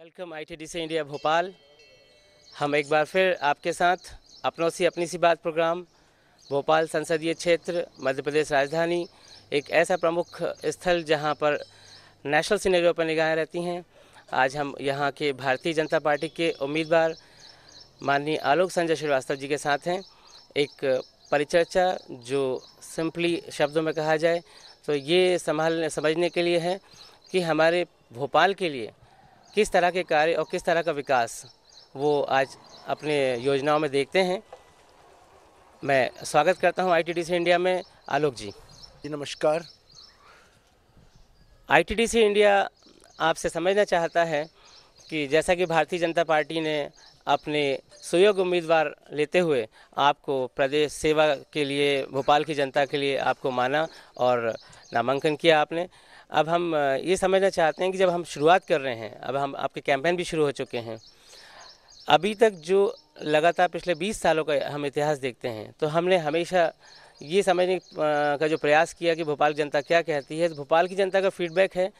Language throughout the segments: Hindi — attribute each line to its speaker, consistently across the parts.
Speaker 1: Welcome ITDC India Bhopal. हम एक बार फिर आपके साथ अपनों से अपनी सी बात प्रोग्राम भोपाल संसदीय क्षेत्र मध्य प्रदेश राजधानी, एक ऐसा प्रमुख स्थल जहां पर नेशनल सिनेरियो पर निगाहें रहती हैं। आज हम यहां के भारतीय जनता पार्टी के उम्मीदवार माननीय आलोक संजय श्रीवास्तव जी के साथ हैं। एक परिचर्चा जो सिंपली शब्दों में कहा जाए तो ये समझने के लिए है कि हमारे भोपाल के लिए किस तरह के कार्य और किस तरह का विकास वो आज अपने योजनाओं में देखते हैं। मैं स्वागत करता हूं आईटीडीसी इंडिया में आलोक जी।
Speaker 2: जी नमस्कार।
Speaker 1: आईटीडीसी इंडिया आपसे समझना चाहता है कि जैसा कि भारतीय जनता पार्टी ने अपने सुयोग्य उम्मीदवार लेते हुए आपको प्रदेश सेवा के लिए, भोपाल की जनता के लिए आपको माना और नामांकन किया आपने। अब हम ये समझना चाहते हैं कि जब हम शुरुआत कर रहे हैं, अब हम आपके कैंपेन भी शुरू हो चुके हैं, अभी तक जो लगातार पिछले 20 सालों का हम इतिहास देखते हैं तो हमने हमेशा ये समझने का जो प्रयास किया कि भोपाल की जनता क्या कहती है। तो भोपाल की जनता का फीडबैक है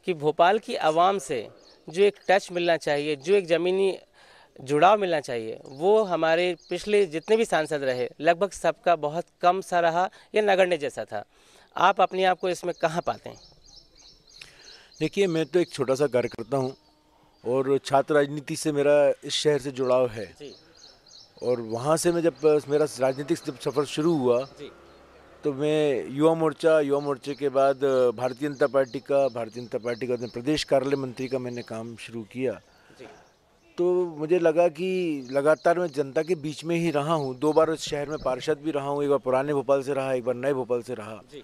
Speaker 1: कि भोपाल की आवाम से जो एक टच मिलना चाहिए, जो एक ज़मीनी जुड़ाव मिलना चाहिए, वो हमारे पिछले जितने भी सांसद रहे लगभग सबका बहुत कम सा रहा या नगण्य जैसा था। आप अपने आप को इसमें कहाँ पाते हैं?
Speaker 2: देखिए, मैं तो एक छोटा सा कार्यकर्ता हूँ और छात्र राजनीति से मेरा इस शहर से जुड़ाव है
Speaker 1: जी
Speaker 2: और वहाँ से मैं जब मेरा राजनीतिक जब सफ़र शुरू हुआ
Speaker 1: जी
Speaker 2: तो मैं युवा मोर्चे के बाद भारतीय जनता पार्टी का अपने प्रदेश कार्यालय मंत्री का मैंने काम शुरू किया।
Speaker 1: जी
Speaker 2: तो मुझे लगा कि लगातार मैं जनता के बीच में ही रहा हूँ। 2 बार इस शहर में पार्षद भी रहा हूँ, एक बार पुराने भोपाल से रहा, एक बार नए भोपाल से रहा
Speaker 1: जी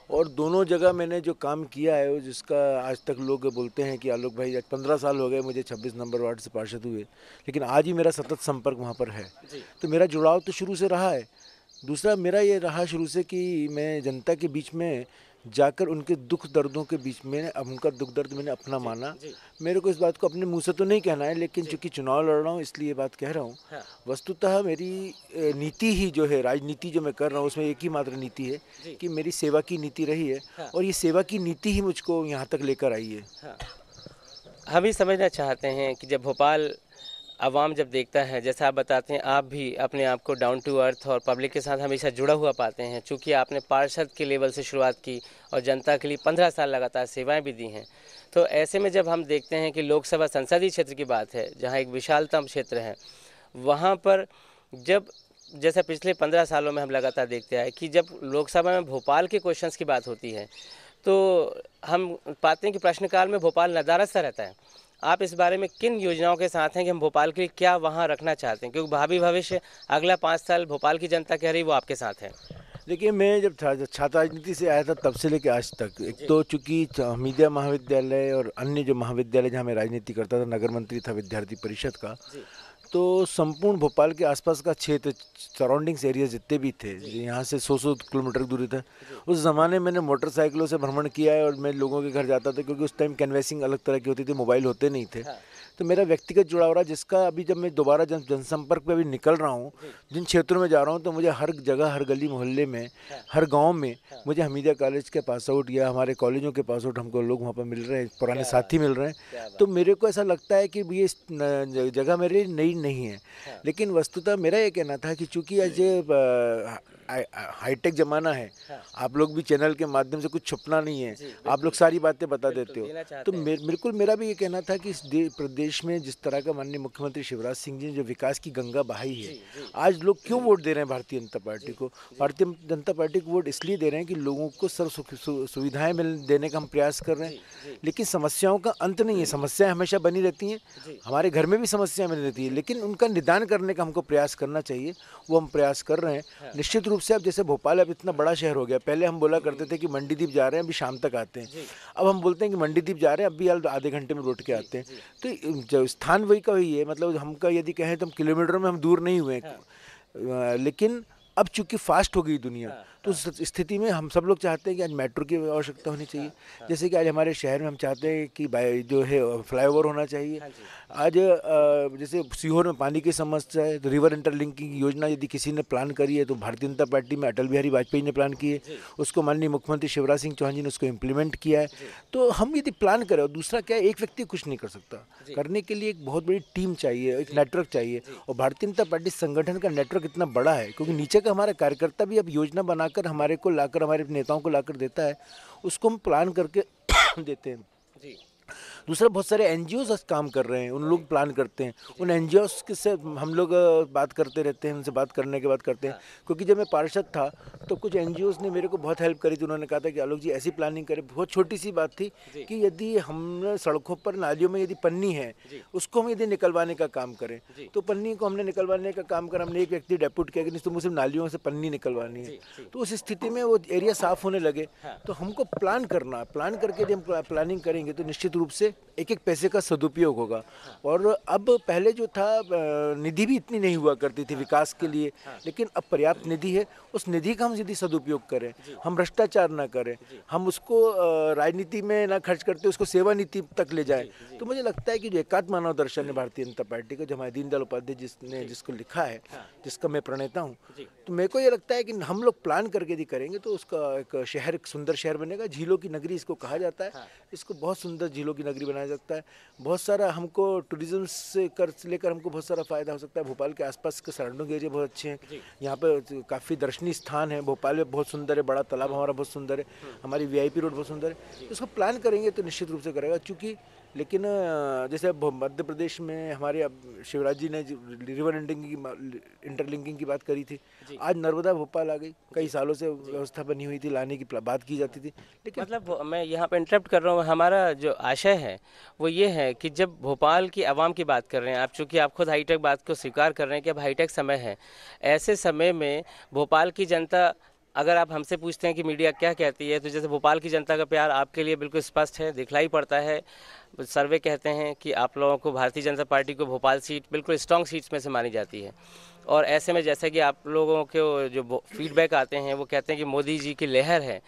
Speaker 2: और दोनों जगह मैंने जो काम किया है वो जिसका आज तक लोग बोलते हैं कि आलोक भाई, आज 15 साल हो गए मुझे 26 नंबर वार्ड से पार्षद हुए, लेकिन आज ही मेरा सतत संपर्क वहाँ पर है।
Speaker 1: जी
Speaker 2: तो मेरा जुड़ाव तो शुरू से रहा है। दूसरा मेरा ये रहा शुरू से कि मैं जनता के बीच में जाकर उनके दुख दर्दों के बीच में, अब उनका दुख दर्द मैंने अपना माना।
Speaker 1: जी
Speaker 2: मेरे को इस बात को अपने मुंह से तो नहीं कहना है, लेकिन चूंकि चुनाव लड़ रहा हूँ इसलिए ये बात कह रहा हूँ।
Speaker 1: हाँ
Speaker 2: वस्तुतः मेरी नीति ही जो है, राजनीति जो मैं कर रहा हूँ उसमें एक ही मात्र नीति है
Speaker 1: जी
Speaker 2: कि मेरी सेवा की नीति रही है
Speaker 1: हाँ
Speaker 2: और ये सेवा की नीति ही मुझको यहाँ तक लेकर आई है।
Speaker 1: हाँ। हम ही समझना चाहते हैं कि जब भोपाल आवाम जब देखता है, जैसा आप बताते हैं, आप भी अपने आप को डाउन टू अर्थ और पब्लिक के साथ हमेशा जुड़ा हुआ पाते हैं, चूँकि आपने पार्षद के लेवल से शुरुआत की और जनता के लिए 15 साल लगातार सेवाएं भी दी हैं। तो ऐसे में जब हम देखते हैं कि लोकसभा संसदीय क्षेत्र की बात है, जहां एक विशालतम क्षेत्र है, वहां पर जब जैसा पिछले 15 सालों में हम लगातार देखते आए कि जब लोकसभा में भोपाल के क्वेश्चंस की बात होती है तो हम पाते हैं कि प्रश्नकाल में भोपाल नदारद सा रहता है। आप इस बारे में किन योजनाओं के साथ हैं कि हम भोपाल के लिए क्या वहाँ रखना चाहते हैं, क्योंकि भावी भविष्य अगला 5 साल भोपाल की जनता कह रही वो आपके साथ है।
Speaker 2: देखिए, मैं जब छात्र राजनीति से आया था तब से लेकर आज तक, एक तो चूंकि हमीदिया महाविद्यालय और अन्य जो महाविद्यालय जहाँ मैं राजनीति करता था, नगर मंत्री था विद्यार्थी परिषद का, तो संपूर्ण भोपाल के आसपास का क्षेत्र, सराउंडिंग्स एरिया जितने भी थे, यहाँ से 100 किलोमीटर की दूरी था, उस ज़माने मैंने मोटरसाइकिलों से भ्रमण किया है और मैं लोगों के घर जाता था क्योंकि उस टाइम कैनवैसिंग अलग तरह की होती थी, मोबाइल होते नहीं थे। तो मेरा व्यक्तिगत जुड़ाव रहा, जिसका अभी जब मैं दोबारा जनसंपर्क पे अभी निकल रहा हूँ, जिन क्षेत्रों में जा रहा हूँ, तो मुझे हर जगह, हर गली मोहल्ले में, हर गांव में मुझे हमीदिया कॉलेज के पास आउट या हमारे कॉलेजों के पास आउट हमको लोग वहाँ पर मिल रहे हैं, पुराने साथी मिल रहे हैं। तो मेरे को ऐसा लगता है कि ये जगह मेरे लिए नई नहीं है, लेकिन वस्तुतः मेरा ये कहना था कि चूँकि आज हाईटेक ज़माना है, आप लोग भी चैनल के माध्यम से कुछ छुपना नहीं है, आप लोग सारी बातें बता देते हो, तो बिल्कुल मेरा भी ये कहना था कि इस प्रदेश में जिस तरह का माननीय मुख्यमंत्री शिवराज सिंह जी ने जो विकास की गंगा बहाई है, आज लोग क्यों वोट दे रहे हैं भारतीय जनता पार्टी को? भारतीय जनता पार्टी को वोट इसलिए दे रहे हैं कि लोगों को सर्व सुविधाएं देने का हम प्रयास कर रहे हैं, लेकिन समस्याओं का अंत नहीं है। समस्याएं हमेशा बनी रहती हैं, हमारे घर में भी समस्याएं बनी रहती है, लेकिन उनका निदान करने का हमको प्रयास करना चाहिए, वो हम प्रयास कर रहे हैं। निश्चित रूप से अब जैसे भोपाल अब इतना बड़ा शहर हो गया, पहले हम बोला करते थे कि मंडीदीप जा रहे हैं, अभी शाम तक आते हैं, अब हम बोलते हैं कि मंडीदीप जा रहे हैं, अभी आधे घंटे में लौट के आते हैं। तो जो स्थान वही का वही है, मतलब हमका यदि कहें तो हम किलोमीटर में हम दूर नहीं हुए, लेकिन अब चूंकि फास्ट हो गई दुनिया, तो उस स्थिति में हम सब लोग चाहते हैं कि आज मेट्रो की आवश्यकता होनी चाहिए। जैसे कि आज हमारे शहर में हम चाहते हैं कि जो है फ्लाईओवर होना चाहिए। आज जैसे सीहोर में पानी की समस्या है, तो रिवर इंटरलिंकिंग योजना यदि किसी ने प्लान करी है तो भारतीय जनता पार्टी में अटल बिहारी वाजपेयी ने प्लान की है, उसको माननीय मुख्यमंत्री शिवराज सिंह चौहान जी ने उसको इम्प्लीमेंट किया है। तो हम यदि प्लान करें, और दूसरा क्या है, एक व्यक्ति कुछ नहीं कर सकता, करने के लिए एक बहुत बड़ी टीम चाहिए, एक नेटवर्क चाहिए। और भारतीय जनता पार्टी संगठन का नेटवर्क इतना बड़ा है क्योंकि नीचे का हमारा कार्यकर्ता भी अब योजना बनाकर हमारे को लाकर, हमारे नेताओं को लाकर देता है, उसको हम प्लान करके देते हैं। दूसरा, बहुत सारे एनजीओज काम कर रहे हैं, उन लोग प्लान करते हैं। उन एनजीओज से हम लोग बात करते रहते हैं, उनसे बात करने के बाद करते हैं। क्योंकि जब मैं पार्षद था तो कुछ एनजीओज ने मेरे को बहुत हेल्प करी थी। उन्होंने कहा था कि आलोक जी ऐसी प्लानिंग करें। बहुत छोटी सी बात थी कि यदि हम सड़कों पर, नालियों में यदि पन्नी है, उसको हम यदि निकलवाने का काम करें, तो पन्नी को हमने निकलवाने का काम करा। हमने एक व्यक्ति डेप्यूट किया कि नहीं, तुम सिर्फ नालियों से पन्नी निकलवानी है। तो उस स्थिति में वो एरिया साफ होने लगे। तो हमको प्लान करना, प्लान करके यदि हम प्लानिंग करेंगे तो निश्चित रूप से एक एक पैसे का सदुपयोग होगा। और अब पहले जो था, निधि भी इतनी नहीं हुआ करती थी विकास के लिए, लेकिन अब पर्याप्त निधि है। उस निधि का हम यदि सदुपयोग करें, हम भ्रष्टाचार ना करें, हम उसको राजनीति में ना खर्च करते, उसको सेवा नीति तक ले जाए, तो मुझे लगता है कि जो एकात्म मानव दर्शन है भारतीय जनता पार्टी का, जो हमारे दीनदयाल उपाध्याय जिसको लिखा है, जिसका मैं प्रणेता हूँ, तो मेरे को ये लगता है कि हम लोग प्लान करके यदि करेंगे तो उसका एक शहर, एक सुंदर शहर बनेगा। झीलों की नगरी इसको कहा जाता है। इसको बहुत सुंदर झीलों की नगरी बनाया जाता है। बहुत सारा हमको टूरिज्म से लेकर हमको बहुत सारा फायदा हो सकता है। भोपाल के आसपास के सराउंडिंग एरिया बहुत अच्छे हैं। यहाँ पर काफ़ी दर्शनीय स्थान है। भोपाल में बहुत सुंदर है, बड़ा तालाब हमारा बहुत सुंदर है, हमारी वीआईपी रोड बहुत सुंदर है। इसको प्लान करेंगे तो निश्चित रूप से करेगा। चूँकि लेकिन जैसे मध्य प्रदेश में हमारे अब शिवराज जी ने रिवर इंटरलिंकिंग की बात करी थी, आज नर्मदा भोपाल आ गई। कई सालों से व्यवस्था बनी हुई थी, लाने की बात की जाती थी, लेकिन
Speaker 1: मतलब मैं यहाँ पे इंटरप्ट कर रहा हूँ। हमारा जो आशय है वो ये है कि जब भोपाल की आवाम की बात कर रहे हैं आप, चूँकि आप खुद हाईटेक बात को स्वीकार कर रहे हैं कि अब हाईटेक समय है, ऐसे समय में भोपाल की जनता, अगर आप हमसे पूछते हैं कि मीडिया क्या कहती है, तो जैसे भोपाल की जनता का प्यार आपके लिए बिल्कुल स्पष्ट है, दिखलाई पड़ता है। सर्वे कहते हैं कि आप लोगों को, भारतीय जनता पार्टी को भोपाल सीट बिल्कुल स्ट्रॉन्ग सीट्स में से मानी जाती है। और ऐसे में जैसे कि आप लोगों के जो फीडबैक आते हैं वो कहते हैं कि मोदी जी की लहर है,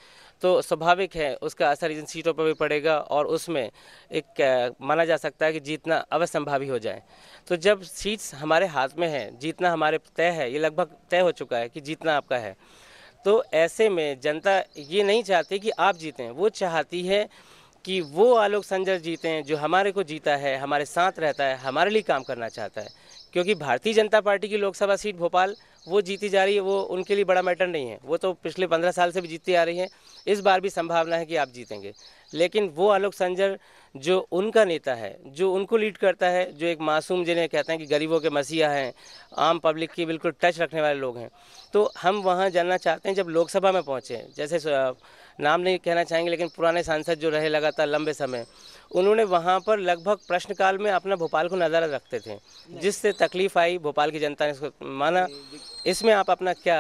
Speaker 1: तो स्वाभाविक है उसका असर इन सीटों पर भी पड़ेगा और उसमें एक माना जा सकता है कि जीतना अवसंभावी हो जाए। तो जब सीट्स हमारे हाथ में है, जीतना हमारे तय है, ये लगभग तय हो चुका है कि जीतना आपका है, तो ऐसे में जनता ये नहीं चाहती कि आप जीतें, वो चाहती है कि वो आलोक संजर जीतें जो हमारे को जीता है, हमारे साथ रहता है, हमारे लिए काम करना चाहता है। क्योंकि भारतीय जनता पार्टी की लोकसभा सीट भोपाल वो जीती जा रही है, वो उनके लिए बड़ा मैटर नहीं है, वो तो पिछले 15 साल से भी जीतती आ रही है। इस बार भी संभावना है कि आप जीतेंगे, लेकिन वो आलोक संजर जो उनका नेता है, जो उनको लीड करता है, जो एक मासूम, जिन्हें कहते हैं कि गरीबों के मसीहा हैं, आम पब्लिक की बिल्कुल टच रखने वाले लोग हैं, तो हम वहाँ जानना चाहते हैं जब लोकसभा में पहुँचे। जैसे नाम नहीं कहना चाहेंगे, लेकिन पुराने सांसद जो रहे लगातार लंबे समय, उन्होंने वहाँ पर लगभग प्रश्नकाल में अपना भोपाल को नज़र रखते थे, जिससे तकलीफ आई, भोपाल की जनता ने इसको माना। इसमें आप अपना क्या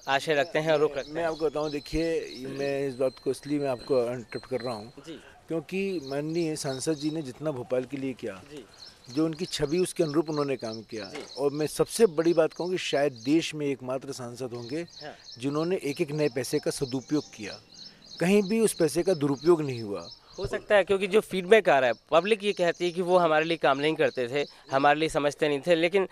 Speaker 1: आशय रखते हैं और रुख रखते हैं?
Speaker 2: मैं आपको बताऊं, देखिए, मैं इस बात को इसलिए मैं आपको इंटरप्ट कर रहा हूं क्योंकि माननीय सांसद जी ने जितना भोपाल के लिए किया, जो उनकी छवि उसके अनुरूप उन्होंने काम किया। और मैं सबसे बड़ी बात कहूँ कि शायद देश में एकमात्र सांसद होंगे जिन्होंने एक एक नए पैसे का सदुपयोग किया, कहीं भी उस पैसे का दुरुपयोग नहीं हुआ।
Speaker 1: हो सकता है क्योंकि जो फीडबैक आ रहा है, पब्लिक ये कहती है कि वो हमारे लिए काम नहीं करते थे, हमारे लिए समझते नहीं थे, लेकिन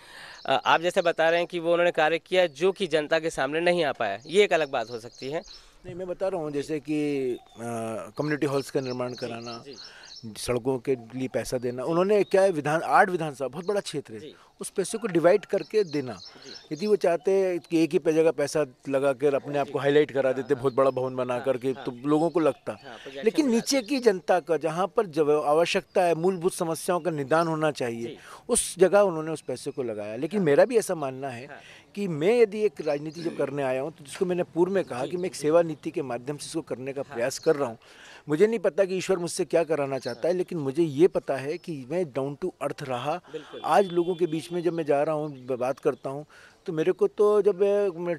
Speaker 1: आप जैसे बता रहे हैं कि वो उन्होंने कार्य किया जो कि जनता के सामने नहीं आ पाया, ये एक अलग बात हो सकती है।
Speaker 2: नहीं, मैं बता रहा हूँ, जैसे कि कम्युनिटी हॉल्स का निर्माण कराना, सड़कों के लिए पैसा देना, उन्होंने क्या है, 8 विधानसभा बहुत बड़ा क्षेत्र है, उस पैसे को डिवाइड करके देना। यदि वो चाहते कि एक ही जगह पैसा लगा कर अपने आप को हाईलाइट करा देते, बहुत बड़ा भवन बना करके, तो लोगों को लगता, लेकिन नीचे की जनता का, जहाँ पर जब आवश्यकता है, मूलभूत समस्याओं का निदान होना चाहिए, उस जगह उन्होंने उस पैसे को लगाया। लेकिन मेरा भी ऐसा मानना है कि मैं यदि एक राजनीति जब करने आया हूँ, तो जिसको मैंने पूर्व में कहा कि मैं एक सेवा नीति के माध्यम से इसको करने का प्रयास कर रहा हूँ। मुझे नहीं पता कि ईश्वर मुझसे क्या कराना चाहता है, लेकिन मुझे ये पता है कि मैं डाउन टू अर्थ रहा। आज लोगों के बीच में जब मैं जा रहा हूँ, बात करता हूँ, तो मेरे को तो जब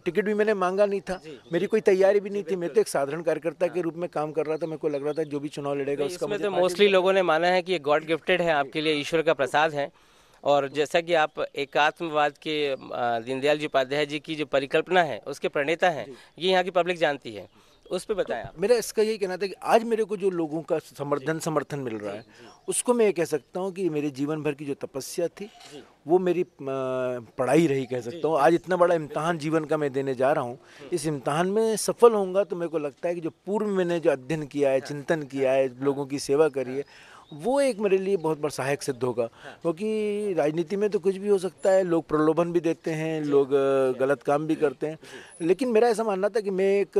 Speaker 2: टिकट भी मैंने मांगा नहीं था, मेरी कोई तैयारी भी नहीं थी, मैं तो एक साधारण कार्यकर्ता के रूप में काम कर रहा था। मेरे को लग रहा था जो भी चुनाव लड़ेगा उसका।
Speaker 1: इसमें तो मोस्टली लोगों ने माना है कि ये गॉड गिफ्टेड है, आपके लिए ईश्वर का प्रसाद है, और जैसा कि आप एकात्मवाद के दीनदयाल जी उपाध्याय जी की जो परिकल्पना है उसके प्रणेता हैं, ये यहाँ की पब्लिक जानती है, उस पे बताएं आप।
Speaker 2: मेरा इसका यही कहना था कि आज मेरे को जो लोगों का समर्थन मिल रहा है, उसको मैं ये कह सकता हूँ कि मेरे जीवन भर की जो तपस्या थी वो मेरी पढ़ाई रही, कह सकता हूँ। आज इतना बड़ा इम्तहान जीवन का मैं देने जा रहा हूँ, इस इम्तहान में सफल होऊंगा तो मेरे को लगता है कि जो पूर्व मैंने जो अध्ययन किया है, चिंतन किया है, लोगों की सेवा करी है, वो एक मेरे लिए बहुत बड़ा सहायक सिद्ध होगा। क्योंकि राजनीति में तो कुछ भी हो सकता है, लोग प्रलोभन भी देते हैं, लोग गलत काम भी करते हैं, लेकिन मेरा ऐसा मानना था कि मैं एक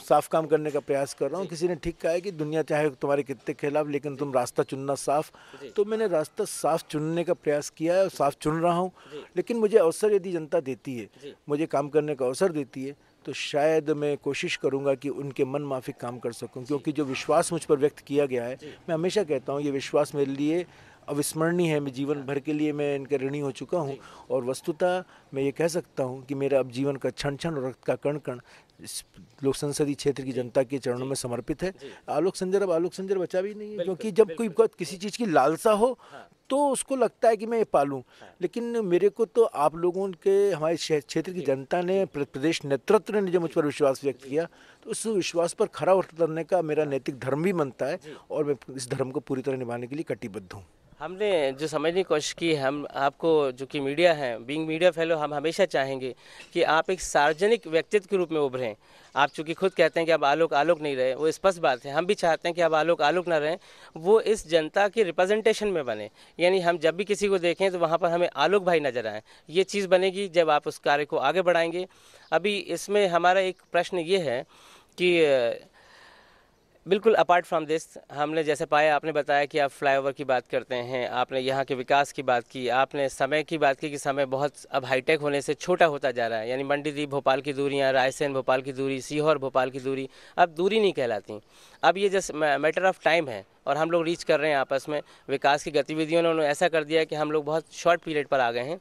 Speaker 2: साफ काम करने का प्रयास कर रहा हूँ। किसी ने ठीक कहा है कि दुनिया चाहे तुम्हारे कितने खिलाफ, लेकिन तुम रास्ता चुनना साफ। तो मैंने रास्ता साफ चुनने का प्रयास किया है और साफ चुन रहा हूँ। लेकिन मुझे अवसर यदि जनता देती है, मुझे काम करने का अवसर देती है, तो शायद मैं कोशिश करूंगा कि उनके मन माफिक काम कर सकूं। क्योंकि जो विश्वास मुझ पर व्यक्त किया गया है, मैं हमेशा कहता हूं ये विश्वास मेरे लिए अविस्मरणीय है। मैं जीवन भर के लिए मैं इनके ऋणी हो चुका हूं। और वस्तुतः मैं ये कह सकता हूं कि मेरा अब जीवन का क्षण क्षण और रक्त का कण कण इस लोक संसदीय क्षेत्र की जनता के चरणों में समर्पित है। आलोक संजर बचा भी नहीं है, क्योंकि जब कोई किसी चीज़ की लालसा हो तो उसको लगता है कि मैं ये पालूं। लेकिन मेरे को तो आप लोगों के, हमारे क्षेत्र की जनता ने, प्रदेश नेतृत्व ने जो मुझ पर विश्वास व्यक्त किया, तो उस विश्वास पर खरा उतरने का मेरा नैतिक धर्म भी बनता है और मैं इस धर्म को पूरी तरह निभाने के लिए कटिबद्ध हूँ।
Speaker 1: हमने जो समझने की कोशिश की, हम आपको जो कि मीडिया है, बीइंग मीडिया फेलो, हम हमेशा चाहेंगे कि आप एक सार्वजनिक व्यक्तित्व के रूप में उभरें। आप चूँकि खुद कहते हैं कि आप आलोक नहीं रहे, वो स्पष्ट बात है। हम भी चाहते हैं कि आप आलोक ना रहें, वो इस जनता के रिप्रेजेंटेशन में बने। यानी हम जब भी किसी को देखें तो वहाँ पर हमें आलोक भाई नजर आए। ये चीज़ बनेगी जब आप उस कार्य को आगे बढ़ाएंगे। अभी इसमें हमारा एक प्रश्न ये है कि बिल्कुल अपार्ट फ्रॉम दिस, हमने जैसे पाया, आपने बताया कि आप फ्लाईओवर की बात करते हैं, आपने यहाँ के विकास की बात की, आपने समय की बात की कि समय बहुत अब हाईटेक होने से छोटा होता जा रहा है। यानी मंडीदीप भोपाल की दूरियाँ, रायसेन भोपाल की दूरी, सीहोर भोपाल की दूरी अब दूरी नहीं कहलाती। अब ये जस्ट मैटर ऑफ टाइम है और हम लोग रीच कर रहे हैं आपस में। विकास की गतिविधियों ने उन्होंने ऐसा कर दिया है कि हम लोग बहुत शॉर्ट पीरियड पर आ गए हैं।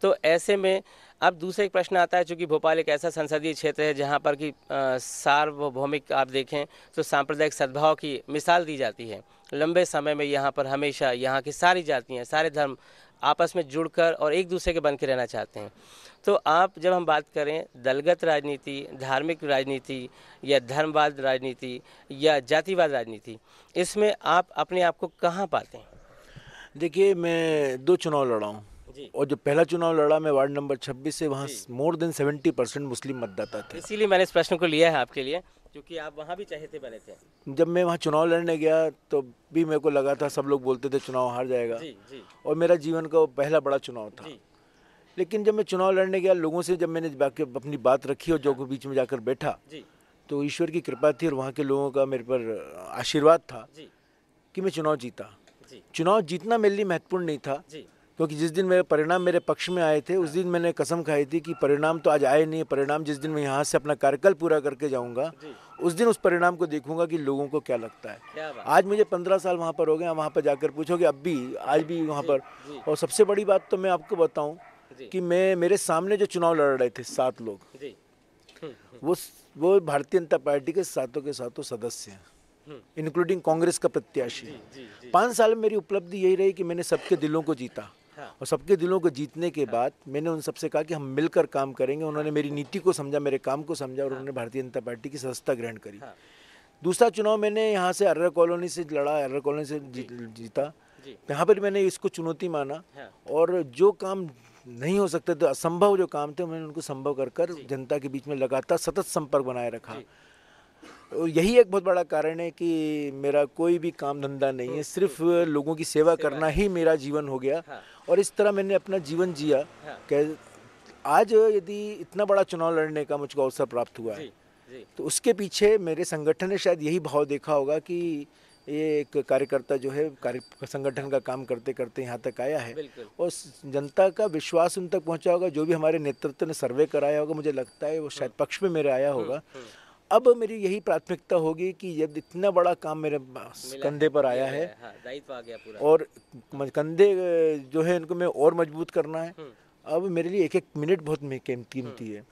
Speaker 1: तो ऐसे में अब दूसरा एक प्रश्न आता है, चूँकि भोपाल एक ऐसा संसदीय क्षेत्र है जहाँ पर कि सार्वभौमिक आप देखें तो सांप्रदायिक सद्भाव की मिसाल दी जाती है। लंबे समय में यहाँ पर हमेशा यहाँ की सारी जातियाँ, सारे धर्म आपस में जुड़कर और एक दूसरे के बन के रहना चाहते हैं। तो आप जब हम बात करें दलगत राजनीति, धार्मिक राजनीति या धर्मवाद राजनीति या जातिवाद राजनीति, इसमें आप अपने आप को कहाँ पाते हैं?
Speaker 2: देखिए, मैं 2 चुनाव लड़ा हूँ और जो पहला चुनाव लड़ा मैं वार्ड नंबर 26 से, वहाँ मोर देन 70% मुस्लिम मतदाता थे।
Speaker 1: इसीलिए मैंने इस प्रश्न को लिया है आपके लिए, क्योंकि आप वहाँ भी चहेते बने थे।
Speaker 2: जब मैं वहाँ चुनाव लड़ने गया तो भी मेरे को लगा था, सब लोग बोलते थे चुनाव हार जाएगा, और मेरा जीवन का वो पहला बड़ा चुनाव था। लेकिन जब मैं चुनाव लड़ने गया, लोगों से जब मैंने अपनी बात रखी और जो के बीच में जाकर बैठा, तो ईश्वर की कृपा थी और वहाँ के लोगों का मेरे पर आशीर्वाद था कि मैं चुनाव जीता। चुनाव जीतना मेरे लिए महत्वपूर्ण नहीं था, क्योंकि जिस दिन मेरे परिणाम मेरे पक्ष में आए थे, उस दिन मैंने कसम खाई थी कि परिणाम तो आज आए नहीं, परिणाम जिस दिन मैं यहाँ से अपना कार्यकाल पूरा करके जाऊँगा, उस दिन उस परिणाम को देखूंगा कि लोगों को क्या लगता है। आज मुझे 15 साल वहाँ पर हो गए, वहाँ पर जाकर पूछोगे अब भी, आज भी वहाँ पर। और सबसे बड़ी बात तो मैं आपको बताऊँ कि मेरे सामने जो चुनाव लड़ रहे थे 7 लोग, वो भारतीय जनता पार्टी के सातों सदस्य हैं, इंक्लूडिंग कांग्रेस का प्रत्याशी। 5 साल में मेरी उपलब्धि यही रही कि मैंने सबके दिलों को जीता, और सबके दिलों को जीतने के बाद मैंने उन सबसे कहा कि हम मिलकर काम करेंगे। उन्होंने मेरी नीति को समझा, मेरे काम को समझा, और उन्होंने भारतीय जनता पार्टी की सदस्यता ग्रहण करी। दूसरा चुनाव मैंने यहाँ से अर्रा कॉलोनी से लड़ा, अर्रा कॉलोनी से जीता। यहाँ पर मैंने इसको चुनौती माना, और जो काम नहीं हो सकते थे, असंभव जो काम थे, मैंने उनको संभव कर जनता के बीच में लगातार सतत संपर्क बनाए रखा। यही एक बहुत बड़ा कारण है कि मेरा कोई भी काम धंधा नहीं है, सिर्फ लोगों की सेवा करना ही मेरा जीवन हो गया। और इस तरह मैंने अपना जीवन जिया। आज यदि इतना बड़ा चुनाव लड़ने का मुझको अवसर प्राप्त हुआ है, तो उसके पीछे मेरे संगठन ने शायद यही भाव देखा होगा कि ये एक कार्यकर्ता जो है संगठन का काम करते करते यहाँ तक आया है, और जनता का विश्वास उन तक पहुँचा होगा। जो भी हमारे नेतृत्व ने सर्वे कराया होगा, मुझे लगता है वो शायद पक्ष में मेरे आया होगा। अब मेरी यही प्राथमिकता होगी कि जब इतना बड़ा काम मेरे कंधे पर आया है,
Speaker 1: दायित्व आ गया पूरा,
Speaker 2: और कंधे जो है इनको मैं और मजबूत करना है। अब मेरे लिए एक एक मिनट बहुत कीमती है।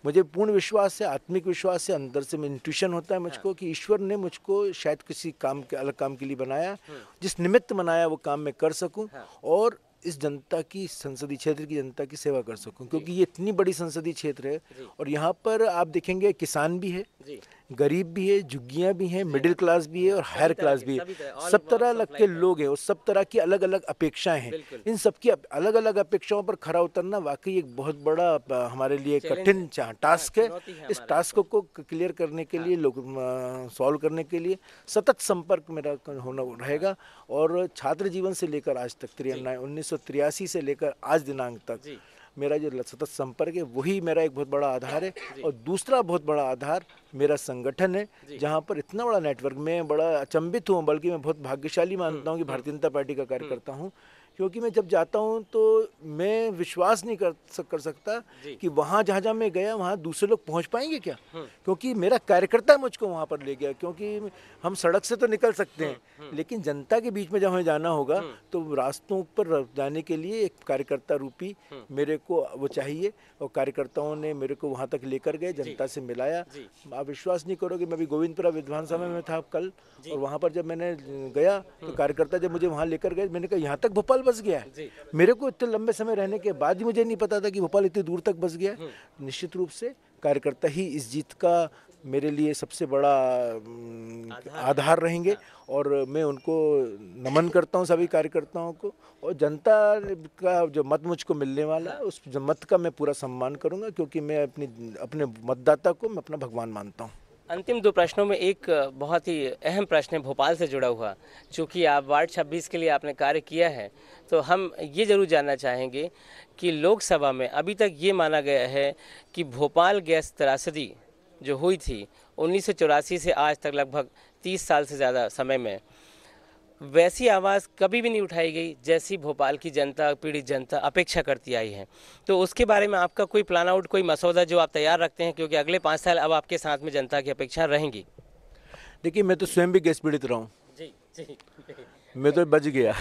Speaker 2: मुझे पूर्ण विश्वास है, आत्मिक विश्वास है, अंदर से मैं इंट्यूशन होता है मुझको कि ईश्वर ने मुझको शायद किसी काम के अलग काम के लिए बनाया, जिस निमित्त बनाया वो काम मैं कर सकूं, और इस जनता की, संसदीय क्षेत्र की जनता की सेवा कर सकूं, क्योंकि ये इतनी बड़ी संसदीय क्षेत्र है और यहाँ पर आप देखेंगे किसान भी है, गरीब भी है, झुग्गियाँ भी हैं, मिडिल क्लास भी है और हायर क्लास भी है। सब तरह अलग के लोग हैं और सब तरह की अलग अलग अपेक्षाएं हैं। इन सबकी अलग अलग अपेक्षाओं पर खरा उतरना वाकई एक बहुत बड़ा हमारे लिए कठिन टास्क है। इस टास्क को क्लियर करने के लिए, लोग सॉल्व करने के लिए सतत संपर्क मेरा होना रहेगा। और छात्र जीवन से लेकर आज तक 1983 से लेकर आज दिनांक तक मेरा जो सतत संपर्क है वही मेरा एक बहुत बड़ा आधार है। और दूसरा बहुत बड़ा आधार मेरा संगठन है, जहाँ पर इतना बड़ा नेटवर्क, मैं बड़ा अचंभित हूँ, बल्कि मैं बहुत भाग्यशाली मानता हूँ कि भारतीय जनता पार्टी का कार्यकर्ता हूँ, क्योंकि मैं जब जाता हूँ तो मैं विश्वास नहीं कर सकता कि वहाँ जहाँ मैं गया वहाँ दूसरे लोग पहुँच पाएंगे क्या, क्योंकि मेरा कार्यकर्ता मुझको वहाँ पर ले गया। क्योंकि हम सड़क से तो निकल सकते हैं, लेकिन जनता के बीच में जब हमें जाना होगा तो रास्तों पर जाने के लिए एक कार्यकर्ता रूपी मेरे को वो चाहिए, और कार्यकर्ताओं ने मेरे को वहाँ तक लेकर गए, जनता से मिलाया। आप विश्वास नहीं करोगे, मैं अभी गोविंदपुरा विधानसभा में था कल, और वहाँ पर जब मैंने गया तो कार्यकर्ता जब मुझे वहाँ लेकर गए, मैंने कहा यहाँ तक भोपाल बस गया है। मेरे को इतने लंबे समय रहने के बाद ही मुझे नहीं पता था कि भोपाल इतनी दूर तक बस गया है। निश्चित रूप से कार्यकर्ता ही इस जीत का मेरे लिए सबसे बड़ा आधार रहेंगे, और मैं उनको नमन करता हूं, सभी कार्यकर्ताओं को। और जनता का जो मत मुझको मिलने वाला है उस मत का मैं पूरा सम्मान करूंगा, क्योंकि मैं अपने मतदाता को मैं अपना भगवान मानता हूं।
Speaker 1: अंतिम दो प्रश्नों में एक बहुत ही अहम प्रश्न है भोपाल से जुड़ा हुआ। चूँकि आप वार्ड 26 के लिए आपने कार्य किया है, तो हम ये ज़रूर जानना चाहेंगे कि लोकसभा में अभी तक ये माना गया है कि भोपाल गैस त्रासदी जो हुई थी 1984 से आज तक लगभग 30 साल से ज़्यादा समय में, वैसी आवाज़ कभी भी नहीं उठाई गई जैसी भोपाल की जनता, पीड़ित जनता अपेक्षा करती आई है। तो उसके बारे में आपका कोई प्लान आउट, कोई मसौदा जो आप तैयार रखते हैं, क्योंकि अगले 5 साल अब आपके साथ में जनता की अपेक्षा रहेंगी?
Speaker 2: देखिए, मैं तो स्वयं भी गैस पीड़ित रहा हूँ जी, मैं तो बच गया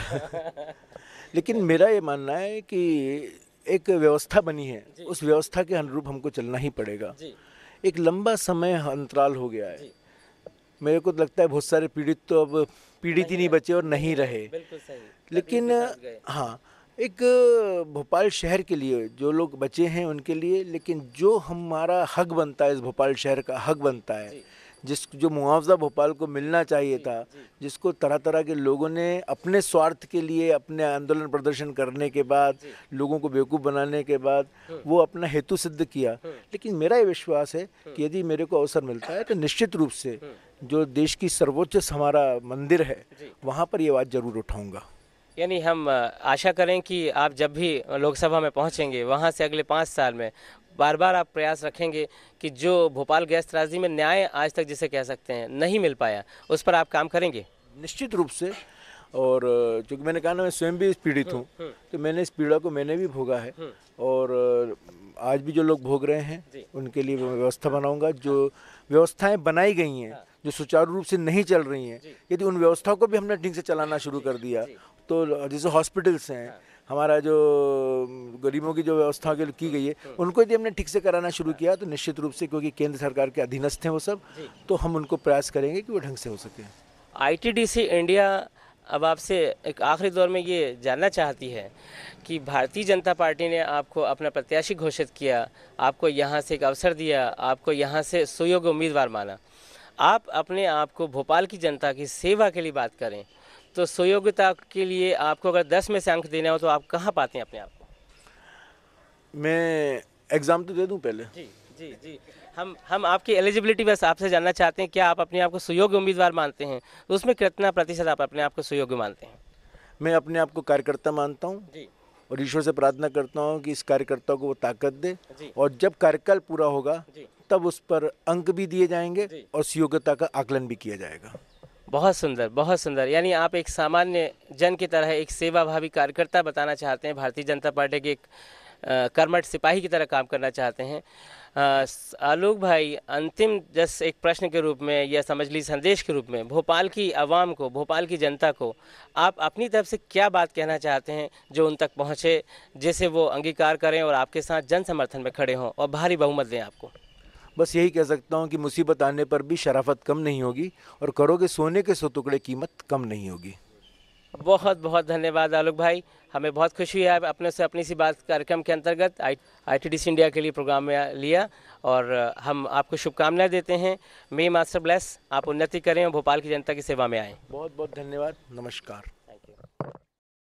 Speaker 2: लेकिन मेरा ये मानना है कि एक व्यवस्था बनी है, उस व्यवस्था के अनुरूप हमको चलना ही पड़ेगा। एक लंबा समय अंतराल हो गया है, मेरे को लगता है बहुत सारे पीड़ित तो अब पीड़ित ही नहीं बचे और नहीं रहे।
Speaker 1: बिल्कुल सही।
Speaker 2: लेकिन हाँ, एक भोपाल शहर के लिए जो लोग बचे हैं उनके लिए, लेकिन जो हमारा हक बनता है, इस भोपाल शहर का हक बनता है, जो मुआवजा भोपाल को मिलना चाहिए था, जिसको तरह तरह के लोगों ने अपने स्वार्थ के लिए, अपने आंदोलन प्रदर्शन करने के बाद, लोगों को बेवकूफ़ बनाने के बाद वो अपना हेतु सिद्ध किया। लेकिन मेरा ये विश्वास है कि यदि मेरे को अवसर मिलता है तो निश्चित रूप से जो देश की सर्वोच्च हमारा मंदिर है वहाँ पर ये बात जरूर उठाऊंगा।
Speaker 1: यानी हम आशा करें कि आप जब भी लोकसभा में पहुंचेंगे, वहां से अगले 5 साल में बार बार आप प्रयास रखेंगे कि जो भोपाल गैस त्रासदी में न्याय आज तक जिसे कह सकते हैं नहीं मिल पाया, उस पर आप काम करेंगे।
Speaker 2: निश्चित रूप से। और चूँकि मैंने कहा ना, मैं स्वयं भी पीड़ित हूँ, तो मैंने इस पीड़ा को मैंने भी भोगा है, और आज भी जो लोग भोग रहे हैं उनके लिए व्यवस्था बनाऊंगा। जो व्यवस्थाएं बनाई गई हैं जो सुचारू रूप से नहीं चल रही हैं, यदि उन व्यवस्थाओं को भी हमने ठीक से चलाना शुरू कर दिया, तो जैसे हॉस्पिटल्स हैं, हमारा जो गरीबों की जो व्यवस्था की गई है, उनको यदि हमने ठीक से कराना शुरू किया तो निश्चित रूप से, क्योंकि केंद्र सरकार के अधीनस्थ हैं वो सब, तो हम उनको प्रयास करेंगे कि वो ढंग से हो सके।
Speaker 1: आईटीडीसी इंडिया अब आपसे एक आखिरी दौर में ये जानना चाहती है कि भारतीय जनता पार्टी ने आपको अपना प्रत्याशी घोषित किया, आपको यहाँ से एक अवसर दिया, आपको यहाँ से सुयोग्य उम्मीदवार माना। आप अपने आप को भोपाल की जनता की सेवा के लिए बात करें तो सुयोग्यता के लिए आपको अगर 10 में से अंक देना हो तो आप कहाँ पाते हैं अपने आप को?
Speaker 2: मैं एग्ज़ाम तो दे दूं पहले।
Speaker 1: जी हम आपकी एलिजिबिलिटी बस आपसे जानना चाहते हैं, क्या आप अपने आप को सुयोग्य उम्मीदवार मानते हैं? तो उसमें कितना प्रतिशत आप अपने आप को सुयोग्य मानते हैं?
Speaker 2: मैं अपने आप को कार्यकर्ता मानता हूँ और ईश्वर से प्रार्थना करता हूँ कि इस कार्यकर्ता को वो ताकत दे, और जब कार्यकाल पूरा होगा तब उस पर अंक भी दिए जाएंगे और सुयोग्यता का आकलन भी किया जाएगा।
Speaker 1: बहुत सुंदर, बहुत सुंदर। यानी आप एक सामान्य जन की तरह एक सेवाभावी कार्यकर्ता बताना चाहते हैं, भारतीय जनता पार्टी के एक कर्मठ सिपाही की तरह काम करना चाहते हैं। आलोक भाई, अंतिम जस एक प्रश्न के रूप में या समझ लीजिए संदेश के रूप में भोपाल की आवाम को, भोपाल की जनता को आप अपनी तरफ से क्या बात कहना चाहते हैं जो उन तक पहुँचे, जिसे वो अंगीकार करें और आपके साथ जन समर्थन में खड़े हों और भारी बहुमत दें आपको?
Speaker 2: बस यही कह सकता हूँ कि मुसीबत आने पर भी शराफत कम नहीं होगी, और करोगे सोने के 100 टुकड़े कीमत कम नहीं होगी।
Speaker 1: बहुत बहुत धन्यवाद आलोक भाई, हमें बहुत खुशी है अपने से अपनी सी बात कार्यक्रम के अंतर्गत ITDC इंडिया के लिए प्रोग्राम में लिया, और हम आपको शुभकामनाएं देते हैं। मे मास्टर ब्लेस, आप उन्नति करें और भोपाल की जनता की सेवा में आएँ।
Speaker 2: बहुत बहुत धन्यवाद, नमस्कार।